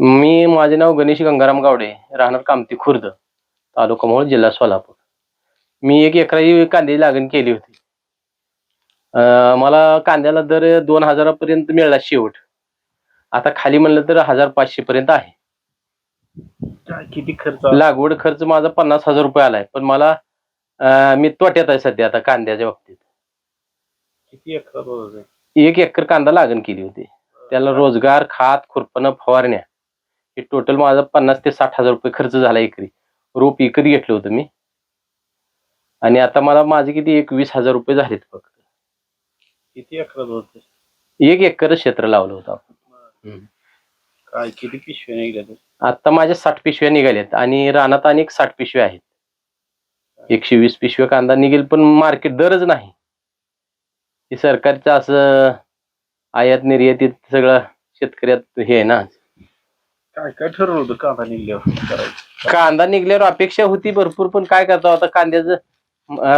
माझे नाव गणेश गंगाराम गावडे, राहणार कामती खुर्द, तालुका मोहोळ, जिल्हा सोलापूर. मी 1 एकराची कांद्याची लागण केली होती. मला कांद्याला दर 2000 पर्यंत मिळाला शेवट. आता खाली म्हणलं तर 1500 पर्यंत आहे. किती खर्च लागवड खर्च माझा 50,000 रुपये आलाय, पण मला मी तोट्यात आहे सध्या आता कांद्याच्या बाबतीत. किती एकर रोज आहे? 1 एकर कांदा लागण केली होती. त्याला रोजगार, खात, खुरपणं, फवारण्या हे टोटल माझा 50,000 ते 60,000 रुपये खर्च झाला एकरी. रोप विकत घेतलं होतं मी. आणि आता मला माझे किती 20,000 रुपये झालेत फक्त. किती एकर होते? 1 एकर क्षेत्र लावलं होतं आपण. काय किती पिशव्या निघाल्या? आता माझ्या 60 पिशव्या निघाल्यात आणि रानात अनेक 60 पिशव्या आहेत. 120 पिशव्या कांदा निघेल, पण मार्केट दरच नाही. हे सरकारचं असं आयात निर्यातीत सगळं शेतकऱ्यात हे आहे ना. काय काय ठरवलं होतं कांदा निघल्यावर करायचं? कांदा निघल्यावर अपेक्षा होती भरपूर, पण काय करता आता कांद्याचं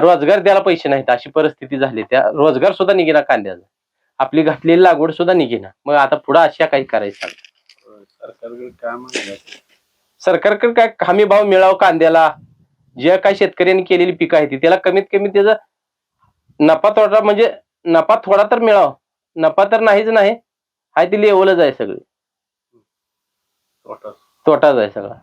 रोजगार द्यायला पैसे नाहीत अशी परिस्थिती झाली. त्या रोजगार सुद्धा निघेना कांद्याचा. आपली घातलेली लागवड सुद्धा निघेना. मग आता पुढे अशा काही करायचं? सरकारकडे काय मागण्याचं? सरकारकडे काय हमी भाव मिळावा कांद्याला. जे काही शेतकऱ्यांनी केलेली पिकं आहेत त्याला कमीत कमी त्याचा नफा तोटा, म्हणजे नफा थोडा तर मिळावा. नफा तर नाहीच नाही, हाय ती लेवलच आहे सगळी. तोटाच आहे सगळा.